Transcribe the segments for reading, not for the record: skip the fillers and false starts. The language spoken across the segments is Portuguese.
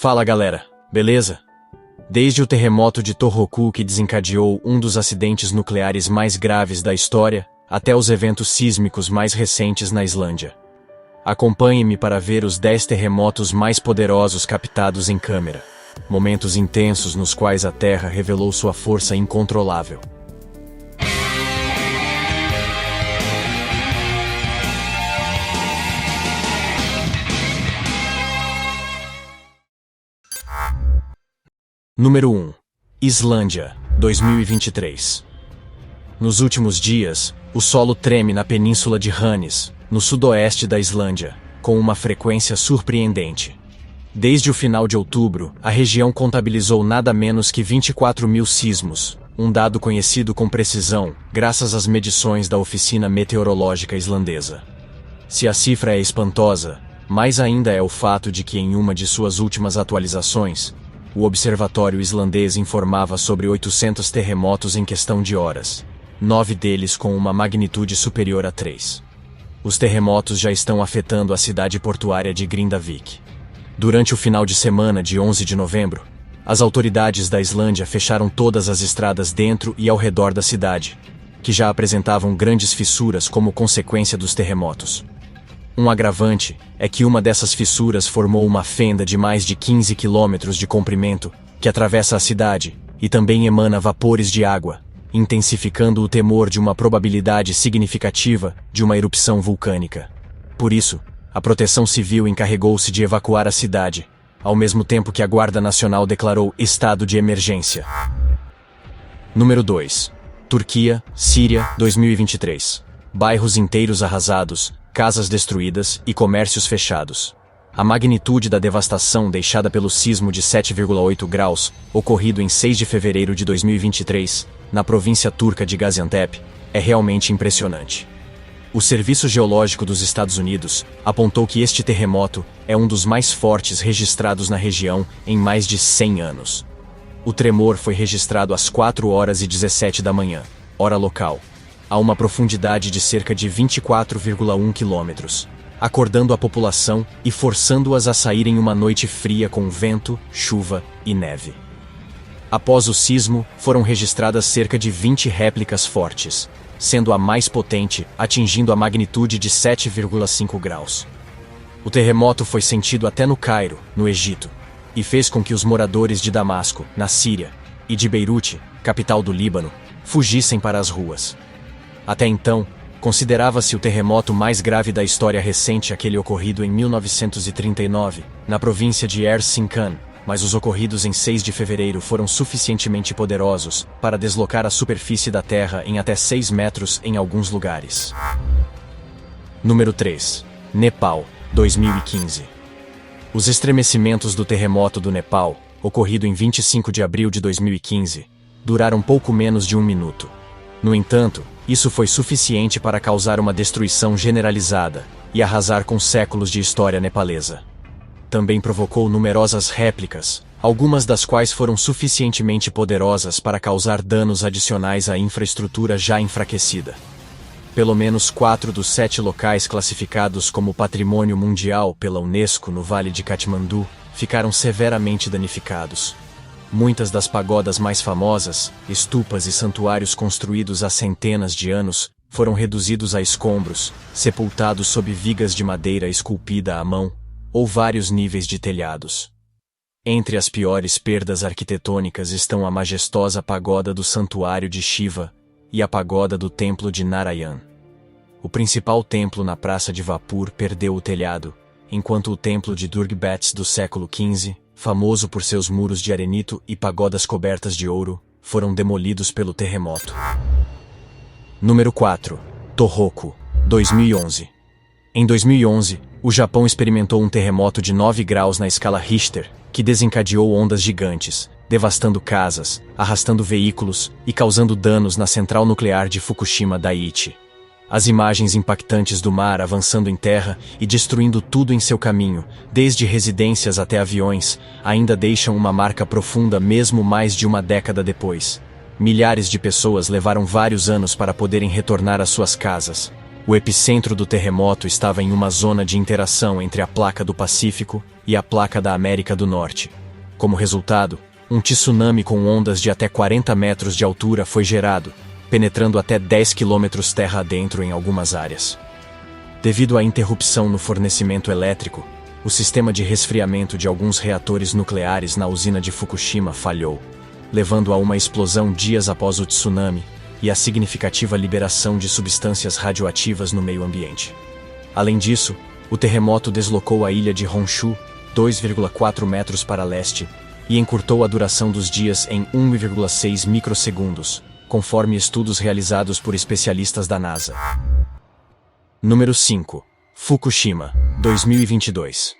Fala galera, beleza? Desde o terremoto de Tohoku que desencadeou um dos acidentes nucleares mais graves da história, até os eventos sísmicos mais recentes na Islândia. Acompanhe-me para ver os 10 terremotos mais poderosos captados em câmera. Momentos intensos nos quais a Terra revelou sua força incontrolável. Número 1. Islândia, 2023. Nos últimos dias, o solo treme na península de Hannes, no sudoeste da Islândia, com uma frequência surpreendente. Desde o final de outubro, a região contabilizou nada menos que 24.000 sismos, um dado conhecido com precisão, graças às medições da Oficina Meteorológica Islandesa. Se a cifra é espantosa, mais ainda é o fato de que em uma de suas últimas atualizações, o Observatório Islandês informava sobre 800 terremotos em questão de horas, 9 deles com uma magnitude superior a 3. Os terremotos já estão afetando a cidade portuária de Grindavik. Durante o final de semana de 11 de novembro, as autoridades da Islândia fecharam todas as estradas dentro e ao redor da cidade, que já apresentavam grandes fissuras como consequência dos terremotos. Um agravante é que uma dessas fissuras formou uma fenda de mais de 15 quilômetros de comprimento que atravessa a cidade e também emana vapores de água, intensificando o temor de uma probabilidade significativa de uma erupção vulcânica. Por isso, a Proteção Civil encarregou-se de evacuar a cidade, ao mesmo tempo que a Guarda Nacional declarou estado de emergência. Número 2. Turquia, Síria, 2023. Bairros inteiros arrasados, casas destruídas e comércios fechados. A magnitude da devastação deixada pelo sismo de 7,8 graus, ocorrido em 6 de fevereiro de 2023, na província turca de Gaziantep, é realmente impressionante. O Serviço Geológico dos Estados Unidos apontou que este terremoto é um dos mais fortes registrados na região em mais de 100 anos. O tremor foi registrado às 4h17 da manhã, hora local, a uma profundidade de cerca de 24,1 quilômetros, acordando a população e forçando-as a sair em uma noite fria com vento, chuva e neve. Após o sismo, foram registradas cerca de 20 réplicas fortes, sendo a mais potente atingindo a magnitude de 7,5 graus. O terremoto foi sentido até no Cairo, no Egito, e fez com que os moradores de Damasco, na Síria, e de Beirute, capital do Líbano, fugissem para as ruas. Até então, considerava-se o terremoto mais grave da história recente aquele ocorrido em 1939, na província de Erzincan, mas os ocorridos em 6 de fevereiro foram suficientemente poderosos para deslocar a superfície da Terra em até 6 metros em alguns lugares. Número 3. Nepal, 2015. Os estremecimentos do terremoto do Nepal, ocorrido em 25 de abril de 2015, duraram pouco menos de 1 minuto. No entanto, isso foi suficiente para causar uma destruição generalizada e arrasar com séculos de história nepalesa. Também provocou numerosas réplicas, algumas das quais foram suficientemente poderosas para causar danos adicionais à infraestrutura já enfraquecida. Pelo menos 4 dos 7 locais classificados como Patrimônio Mundial pela Unesco no Vale de Katmandu ficaram severamente danificados. Muitas das pagodas mais famosas, estupas e santuários construídos há centenas de anos, foram reduzidos a escombros, sepultados sob vigas de madeira esculpida à mão, ou vários níveis de telhados. Entre as piores perdas arquitetônicas estão a majestosa pagoda do Santuário de Shiva e a pagoda do Templo de Narayan. O principal templo na Praça de Vapur perdeu o telhado, enquanto o templo de Durgbats do século XV, famoso por seus muros de arenito e pagodas cobertas de ouro, foram demolidos pelo terremoto. Número 4. Tohoku, 2011. Em 2011, o Japão experimentou um terremoto de 9 graus na escala Richter, que desencadeou ondas gigantes, devastando casas, arrastando veículos e causando danos na central nuclear de Fukushima Daiichi. As imagens impactantes do mar avançando em terra e destruindo tudo em seu caminho, desde residências até aviões, ainda deixam uma marca profunda mesmo mais de uma década depois. Milhares de pessoas levaram vários anos para poderem retornar às suas casas, O epicentro do terremoto estava em uma zona de interação entre a placa do Pacífico e a placa da América do Norte. Como resultado, um tsunami com ondas de até 40 metros de altura foi gerado, penetrando até 10 quilômetros terra adentro em algumas áreas. Devido à interrupção no fornecimento elétrico, o sistema de resfriamento de alguns reatores nucleares na usina de Fukushima falhou, levando a uma explosão dias após o tsunami e a significativa liberação de substâncias radioativas no meio ambiente. Além disso, o terremoto deslocou a ilha de Honshu 2,4 metros para leste e encurtou a duração dos dias em 1,6 microsegundos, conforme estudos realizados por especialistas da NASA. Número 5. Fukushima, 2022.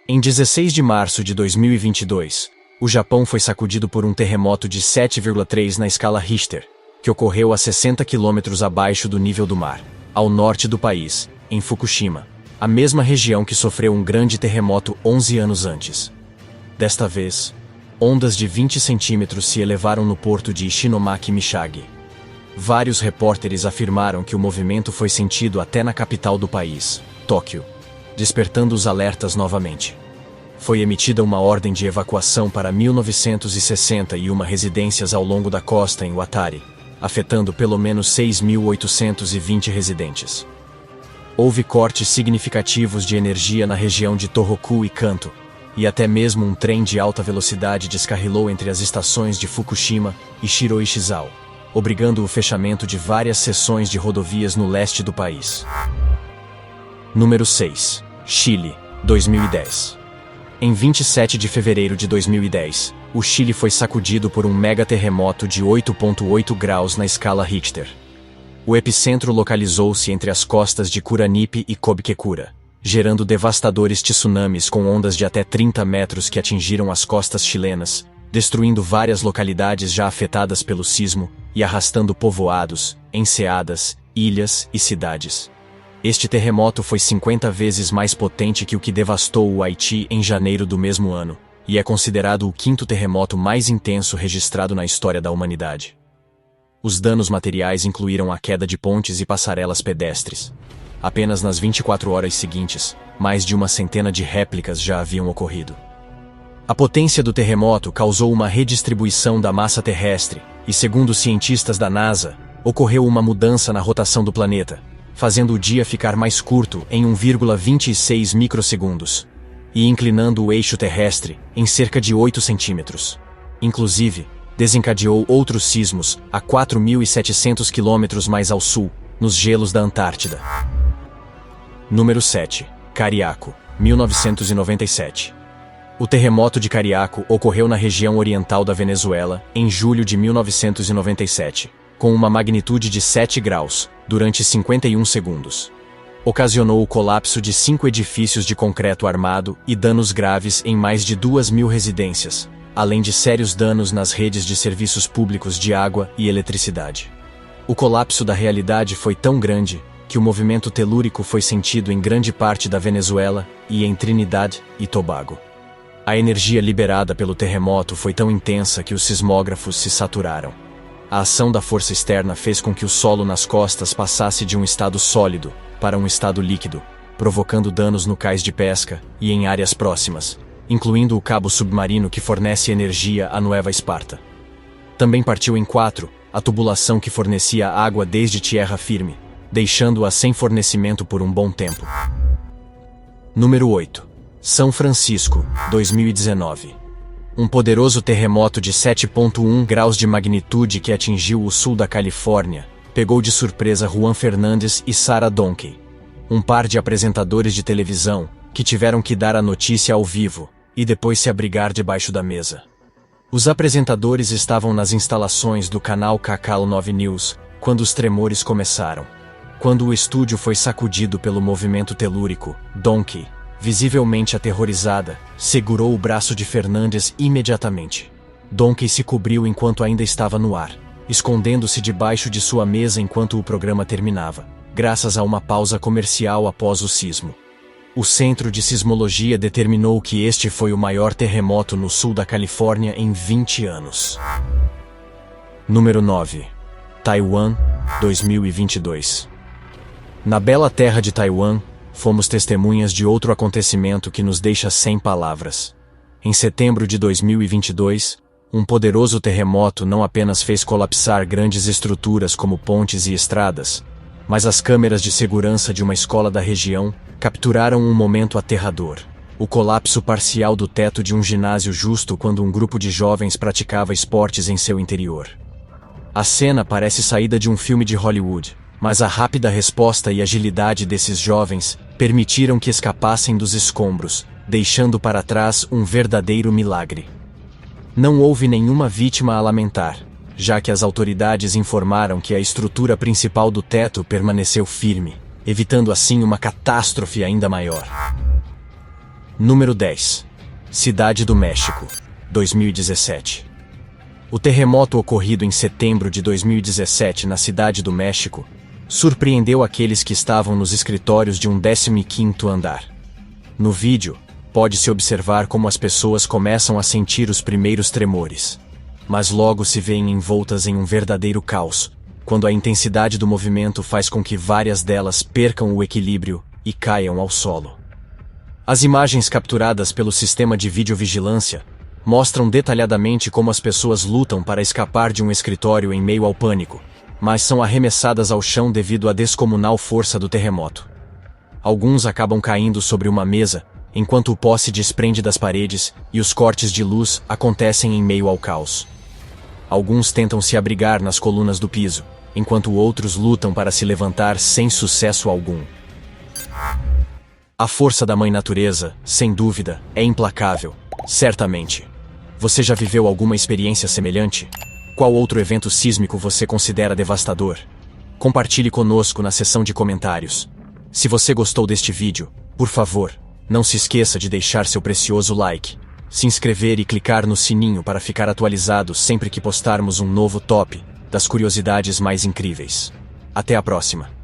Em 16 de março de 2022, o Japão foi sacudido por um terremoto de 7,3 na escala Richter, que ocorreu a 60 quilômetros abaixo do nível do mar, ao norte do país, em Fukushima, a mesma região que sofreu um grande terremoto 11 anos antes. Desta vez, ondas de 20 centímetros se elevaram no porto de Ishinomaki-Mishagi. Vários repórteres afirmaram que o movimento foi sentido até na capital do país, Tóquio, despertando os alertas novamente. Foi emitida uma ordem de evacuação para 1961 residências ao longo da costa em Watari, afetando pelo menos 6.820 residentes. Houve cortes significativos de energia na região de Tohoku e Kanto, e até mesmo um trem de alta velocidade descarrilou entre as estações de Fukushima e Shiroichizao, obrigando o fechamento de várias seções de rodovias no leste do país. Número 6. Chile, 2010. Em 27 de fevereiro de 2010, o Chile foi sacudido por um mega-terremoto de 8,8 graus na escala Richter. O epicentro localizou-se entre as costas de Curanipe e Cobquecura, gerando devastadores tsunamis com ondas de até 30 metros que atingiram as costas chilenas, destruindo várias localidades já afetadas pelo sismo e arrastando povoados, enseadas, ilhas e cidades. Este terremoto foi 50 vezes mais potente que o que devastou o Haiti em janeiro do mesmo ano, e é considerado o quinto terremoto mais intenso registrado na história da humanidade. Os danos materiais incluíram a queda de pontes e passarelas pedestres. Apenas nas 24 horas seguintes, mais de uma centena de réplicas já haviam ocorrido. A potência do terremoto causou uma redistribuição da massa terrestre, e segundo cientistas da NASA, ocorreu uma mudança na rotação do planeta, fazendo o dia ficar mais curto em 1,26 microsegundos, e inclinando o eixo terrestre em cerca de 8 centímetros. Inclusive, desencadeou outros sismos a 4.700 quilômetros mais ao sul, nos gelos da Antártida. Número 7. Cariaco, 1997. O terremoto de Cariaco ocorreu na região oriental da Venezuela em julho de 1997, com uma magnitude de 7 graus, durante 51 segundos. Ocasionou o colapso de 5 edifícios de concreto armado e danos graves em mais de 2.000 residências, além de sérios danos nas redes de serviços públicos de água e eletricidade. O colapso da realidade foi tão grande que o movimento telúrico foi sentido em grande parte da Venezuela e em Trinidad e Tobago. A energia liberada pelo terremoto foi tão intensa que os sismógrafos se saturaram. A ação da força externa fez com que o solo nas costas passasse de um estado sólido para um estado líquido, provocando danos no cais de pesca e em áreas próximas, incluindo o cabo submarino que fornece energia à Nueva Esparta. Também partiu em 4 a tubulação que fornecia água desde terra firme, deixando-a sem fornecimento por um bom tempo. Número 8. São Francisco, 2019. Um poderoso terremoto de 7,1 graus de magnitude que atingiu o sul da Califórnia pegou de surpresa Juan Fernandes e Sarah Donkey, um par de apresentadores de televisão que tiveram que dar a notícia ao vivo e depois se abrigar debaixo da mesa. Os apresentadores estavam nas instalações do canal Cacau 9 News quando os tremores começaram. Quando o estúdio foi sacudido pelo movimento telúrico, Donkey, visivelmente aterrorizada, segurou o braço de Fernandes imediatamente. Donkey se cobriu enquanto ainda estava no ar, escondendo-se debaixo de sua mesa enquanto o programa terminava, graças a uma pausa comercial após o sismo. O Centro de Sismologia determinou que este foi o maior terremoto no sul da Califórnia em 20 anos. Número 9. Taiwan, 2022. Na bela terra de Taiwan, fomos testemunhas de outro acontecimento que nos deixa sem palavras. Em setembro de 2022, um poderoso terremoto não apenas fez colapsar grandes estruturas como pontes e estradas, mas as câmeras de segurança de uma escola da região capturaram um momento aterrador. O colapso parcial do teto de um ginásio justo quando um grupo de jovens praticava esportes em seu interior. A cena parece saída de um filme de Hollywood, mas a rápida resposta e agilidade desses jovens permitiram que escapassem dos escombros, deixando para trás um verdadeiro milagre. Não houve nenhuma vítima a lamentar, já que as autoridades informaram que a estrutura principal do teto permaneceu firme, evitando assim uma catástrofe ainda maior. Número 10. Cidade do México, 2017. O terremoto ocorrido em setembro de 2017 na Cidade do México surpreendeu aqueles que estavam nos escritórios de um 15º andar. No vídeo, pode-se observar como as pessoas começam a sentir os primeiros tremores, mas logo se veem envoltas em um verdadeiro caos, quando a intensidade do movimento faz com que várias delas percam o equilíbrio e caiam ao solo. As imagens capturadas pelo sistema de videovigilância mostram detalhadamente como as pessoas lutam para escapar de um escritório em meio ao pânico, mas são arremessadas ao chão devido à descomunal força do terremoto. Alguns acabam caindo sobre uma mesa, enquanto o pó se desprende das paredes e os cortes de luz acontecem em meio ao caos. Alguns tentam se abrigar nas colunas do piso, enquanto outros lutam para se levantar sem sucesso algum. A força da Mãe Natureza, sem dúvida, é implacável, certamente. Você já viveu alguma experiência semelhante? Qual outro evento sísmico você considera devastador? Compartilhe conosco na seção de comentários. Se você gostou deste vídeo, por favor, não se esqueça de deixar seu precioso like, se inscrever e clicar no sininho para ficar atualizado sempre que postarmos um novo top das curiosidades mais incríveis. Até a próxima!